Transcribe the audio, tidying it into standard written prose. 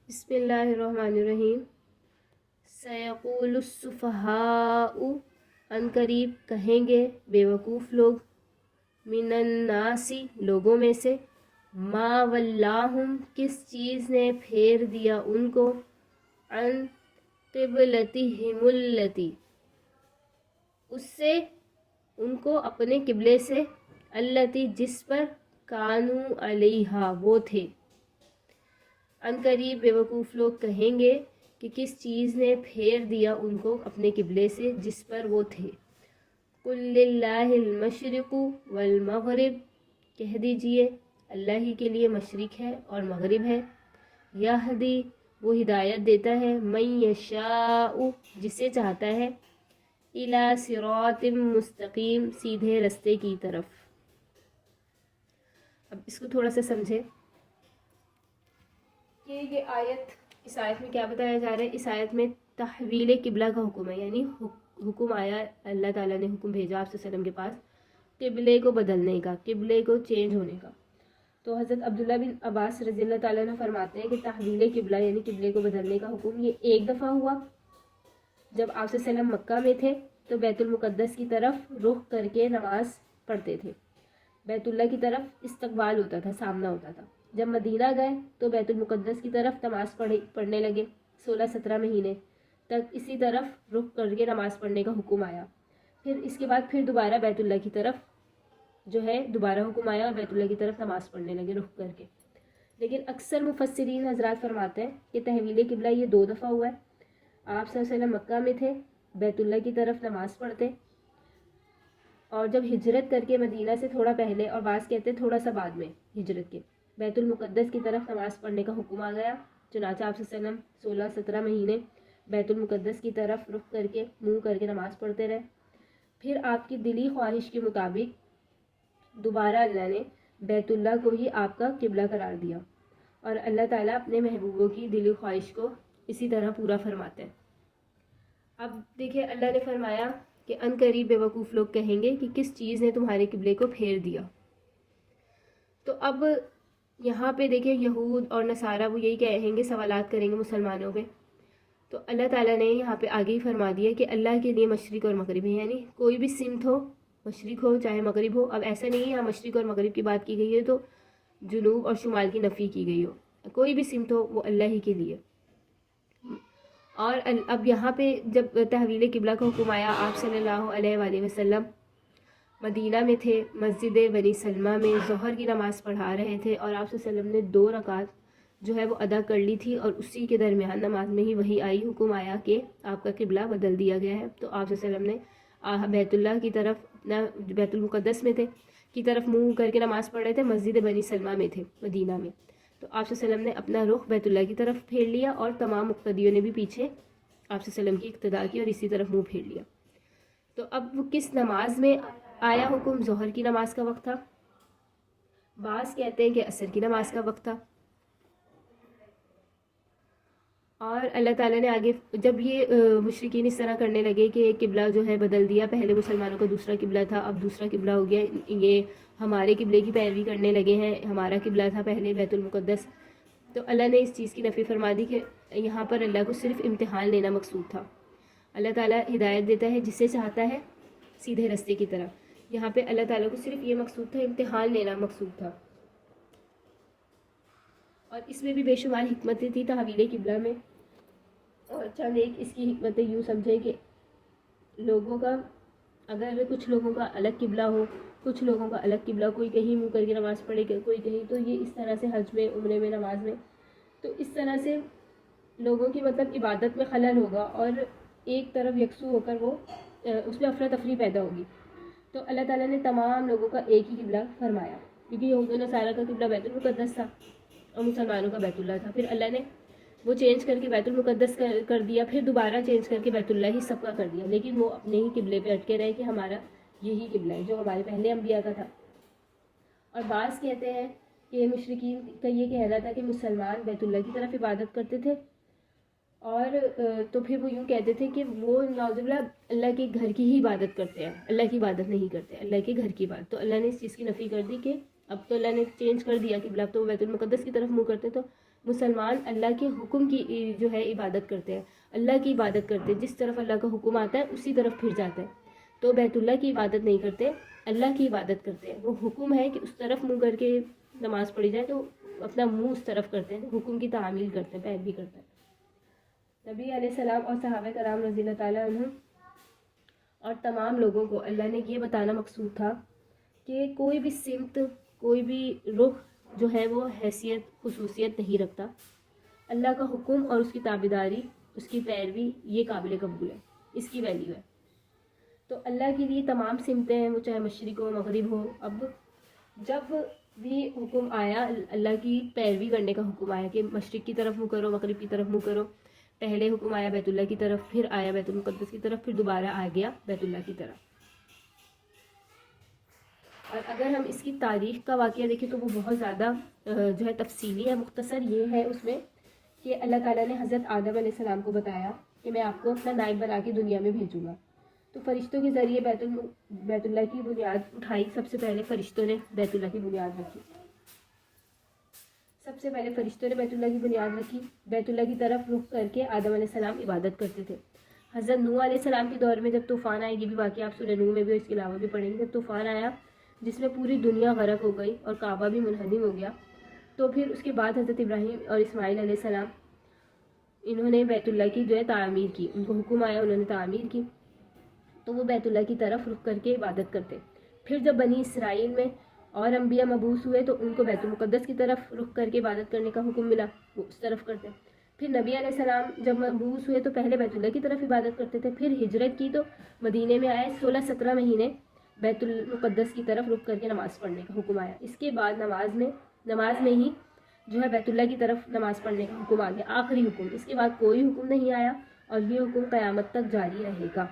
بسم اللہ الرحمن الرحیم۔ سیقول السفہاء، ان قریب کہیں گے بے وقوف لوگ، من الناسی لوگوں میں سے، ما ولاہم کس چیز نے پھیر دیا ان کو، عن قبلتہم التی اس سے ان کو اپنے قبلے سے، التی جس پر کانو علیہا وہ تھے۔ ان قریب بے وقوف لوگ کہیں گے کہ کس چیز نے پھیر دیا ان کو اپنے قبلے سے جس پر وہ تھے۔ قل للہ المشرق والمغرب، کہہ دیجئے اللہ ہی کے لیے مشرق ہے اور مغرب ہے، یہدی وہ ہدایت دیتا ہے، من یشاء جسے چاہتا ہے، الی صراط مستقیم سیدھے رستے کی طرف۔ اب اس کو تھوڑا سا سمجھے کہ یہ آیت، اس آیت میں کیا بتایا جا رہا ہے۔ اس آیت میں تحویل قبلہ کا حکم ہے، یعنی حکم آیا، اللہ تعالیٰ نے حکم بھیجا آپ صلی اللہ علیہ وسلم کے پاس قبلے کو بدلنے کا، قبلے کو چینج ہونے کا۔ تو حضرت عبداللہ بن عباس رضی اللہ تعالیٰ عنہ فرماتے ہیں کہ تحویل قبلہ یعنی قبلے کو بدلنے کا حکم یہ ایک دفعہ ہوا جب آپ صلی اللہ علیہ وسلم مکہ میں تھے تو بیت المقدس کی طرف رخ کر کے نماز پڑھتے تھے، بیت اللہ کی طرف استقبال ہوتا تھا، سامنا ہوتا تھا۔ جب مدینہ گئے تو بیت المقدس کی طرف نماز پڑھنے لگے، 16-17 مہینے تک اسی طرف رخ کر کے نماز پڑھنے کا حکم آیا۔ پھر اس کے بعد پھر دوبارہ بیت اللہ کی طرف جو ہے دوبارہ حکم آیا اور بیت اللہ کی طرف نماز پڑھنے لگے رخ کر کے۔ لیکن اکثر مفسرین حضرات فرماتے ہیں کہ تحویل قبلہ یہ 2 دفعہ ہوا ہے۔ آپ صلی اللہ علیہ وسلم مکہ میں تھے، بیت اللہ کی طرف نماز پڑھتے، اور جب ہجرت کر کے مدینہ سے تھوڑا پہلے، اور بعض کہتے ہیں تھوڑا سا بعد میں ہجرت کے، بیت المقدس کی طرف نماز پڑھنے کا حکم آ گیا۔ چنانچہ آپ صلی اللہ علیہ وسلم 16-17 مہینے بیت المقدس کی طرف رخ کر کے منہ کر کے نماز پڑھتے رہے۔ پھر آپ کی دلی خواہش کے مطابق دوبارہ اللہ نے بیت اللہ کو ہی آپ کا قبلہ قرار دیا، اور اللہ تعالیٰ اپنے محبوبوں کی دلی خواہش کو اسی طرح پورا فرماتے ہیں۔ اب دیکھیں اللہ نے فرمایا کہ ان قریب بے وقوف لوگ کہیں گے کہ کس چیز نے تمہارے قبلے کو پھیر دیا۔ تو اب یہاں پہ دیکھیں یہود اور نصارہ وہ یہی کہیں گے، سوالات کریں گے مسلمانوں پہ، تو اللہ تعالیٰ نے یہاں پہ آگے ہی فرما دیا کہ اللہ کے لیے مشرق اور مغرب ہے، یعنی کوئی بھی سمت ہو، مشرق ہو چاہے مغرب ہو۔ اب ایسا نہیں ہے یہاں مشرق اور مغرب کی بات کی گئی ہے تو جنوب اور شمال کی نفی کی گئی ہو، کوئی بھی سمت ہو وہ اللہ ہی کے لیے۔ اور اب یہاں پہ جب تحویل قبلہ کا حکم آیا، آپ صلی اللہ علیہ وآلہ وسلم مدینہ میں تھے، مسجد بنی سلمہ میں ظہر کی نماز پڑھا رہے تھے، اور آپ صلی اللہ علیہ وسلم نے 2 رکعت جو ہے وہ ادا کر لی تھی، اور اسی کے درمیان نماز میں ہی وہی آئی، حکم آیا کہ آپ کا قبلہ بدل دیا گیا ہے۔ تو آپ صلی اللہ علیہ وسلم نے بیت اللہ کی طرف، بیت المقدس میں تھے کی طرف منہ کر کے نماز پڑھ رہے تھے، مسجد بنی سلمہ میں تھے مدینہ میں، تو آپ صلی اللہ علیہ وسلم نے اپنا رخ بیت اللہ کی طرف پھیر لیا، اور تمام مقتدیوں نے بھی پیچھے آپ صلی اللہ علیہ وسلم کی اقتداء کی اور اسی طرف منہ پھیر لیا۔ تو اب وہ کس نماز میں آیا حکم؟ ظہر کی نماز کا وقت تھا، بعض کہتے ہیں کہ عصر کی نماز کا وقت تھا۔ اور اللہ تعالیٰ نے آگے جب یہ مشرکین اس طرح کرنے لگے کہ قبلہ جو ہے بدل دیا، پہلے مسلمانوں کا دوسرا قبلہ تھا اب دوسرا قبلہ ہو گیا، یہ ہمارے قبلے کی پیروی کرنے لگے ہیں، ہمارا قبلہ تھا پہلے بیت المقدس، تو اللہ نے اس چیز کی نفی فرما دی کہ یہاں پر اللہ کو صرف امتحان لینا مقصود تھا۔ اللہ تعالیٰ ہدایت دیتا ہے جسے چاہتا ہے سیدھے رستے کی طرف، یہاں پہ اللہ تعالیٰ کو صرف یہ مقصود تھا، امتحان لینا مقصود تھا۔ اور اس میں بھی بے شمار حکمتیں تھیں تحویل قبلہ میں، اور چند ایک اس کی حکمتیں یوں سمجھیں کہ لوگوں کا، اگر کچھ لوگوں کا الگ قبلہ ہو، کچھ لوگوں کا الگ قبلہ، کوئی کہیں منہ کر کے نماز پڑھے کوئی کہیں، تو یہ اس طرح سے حج میں، عمرے میں، نماز میں، تو اس طرح سے لوگوں کی مطلب عبادت میں خلل ہوگا، اور ایک طرف یکسو ہو کر وہ اس میں افراتفری پیدا ہوگی۔ تو اللہ تعالیٰ نے تمام لوگوں کا ایک ہی قبلہ فرمایا، کیونکہ یہود و نصارہ کا قبلہ بیت المقدس تھا اور مسلمانوں کا بیت اللہ تھا۔ پھر اللہ نے وہ چینج کر کے بیت المقدس کر دیا، پھر دوبارہ چینج کر کے بیت اللہ ہی سب کا کر دیا، لیکن وہ اپنے ہی قبلے پہ اٹکے رہے کہ ہمارا یہی قبلہ ہے جو ہمارے پہلے انبیاء کا تھا۔ اور بعض کہتے ہیں کہ مشرکین کا یہ کہنا تھا کہ مسلمان بیت اللہ کی طرف عبادت کرتے تھے، اور تو پھر وہ یوں کہتے تھے کہ وہ نعوذ باللہ اللہ کے گھر کی ہی عبادت کرتے ہیں، اللہ کی عبادت نہیں کرتے، اللہ کے گھر کی عبادت۔ تو اللہ نے اس چیز کی نفی کر دی کہ اب تو اللہ نے چینج کر دیا قبلہ، اب تو وہ بیت المقدس کی طرف منہ کرتے، تو مسلمان اللہ کے حکم کی جو ہے عبادت کرتے ہیں، اللہ کی عبادت کرتے ہیں، جس طرف اللہ کا حکم آتا ہے اسی طرف پھر جاتا ہے. تو بیت اللہ کی عبادت نہیں کرتے، اللہ کی عبادت کرتے ہیں. وہ حکم ہے کہ اس طرف منہ کر کے نماز پڑھی جائے تو اپنا منہ اس طرف کرتے ہیں، حکم کی تعمیل کرتے ہیں، پیروی کرتے ہیں. نبی علیہ السلام اور صحابہ کرام رضی اللہ تعالیٰ عنہ اور تمام لوگوں کو اللہ نے یہ بتانا مقصود تھا کہ کوئی بھی سمت، کوئی بھی رخ جو ہے وہ حیثیت، خصوصیت نہیں رکھتا. اللہ کا حکم اور اس کی تابعداری، اس کی پیروی، یہ قابل قبول ہے، اس کی ویلیو ہے. تو اللہ کے لیے تمام سمتیں ہیں، وہ چاہے مشرق ہو مغرب ہو. اب جب بھی حکم آیا، اللہ کی پیروی کرنے کا حکم آیا کہ مشرق کی طرف منہ کرو، مغرب کی طرف منہ کرو. پہلے حکم آیا بیت اللہ کی طرف، پھر آیا بیت المقدس کی طرف، پھر دوبارہ آ گیا بیت اللہ کی طرف. اور اگر ہم اس کی تاریخ کا واقعہ دیکھیں تو وہ بہت زیادہ جو ہے تفصیلی ہے. مختصر یہ ہے اس میں کہ اللہ تعالیٰ نے حضرت آدم علیہ السلام کو بتایا کہ میں آپ کو اپنا نائب بنا کے دنیا میں بھیجوں گا. تو فرشتوں کے ذریعے بیت اللہ کی بنیاد اٹھائی. سب سے پہلے فرشتوں نے بیت اللہ کی بنیاد رکھی. بیت اللہ کی بنیاد رکھی. بیت اللہ کی طرف رخ کر کے آدم علیہ السلام عبادت کرتے تھے. حضرت نوح علیہ السلام کے دور میں جب طوفان آئے، یہ بھی واقعہ آپ سورہ نوح میں بھی اور اس کے علاوہ بھی پڑھیں گے، جب طوفان آیا جس میں پوری دنیا غرق ہو گئی اور کعبہ بھی منہدم ہو گیا، تو پھر اس کے بعد حضرت ابراہیم اور اسماعیل علیہ السلام انہوں نے بیت اللہ کی جو ہے تعمیر کی. ان کو حکم آیا، انہوں نے تعمیر کی. تو وہ بیت اللہ کی طرف رخ کر کے عبادت کرتے. پھر جب بنی اسرائیل میں اور انبیاء مبعوث ہوئے تو ان کو بیت المقدس کی طرف رخ کر کے عبادت کرنے کا حکم ملا، وہ اس طرف کرتے. پھر نبی علیہ السلام جب مبعوث ہوئے تو پہلے بیت اللہ کی طرف عبادت کرتے تھے. پھر ہجرت کی تو مدینے میں آئے، 16-17 مہینے بیت المقدس کی طرف رخ کر کے نماز پڑھنے کا حکم آیا. اس کے بعد نماز میں ہی جو ہے بیت اللہ کی طرف نماز پڑھنے کا حکم آ گیا، آخری حکم. اس کے بعد کوئی حکم نہیں آیا اور یہ حکم قیامت تک جاری رہے گا.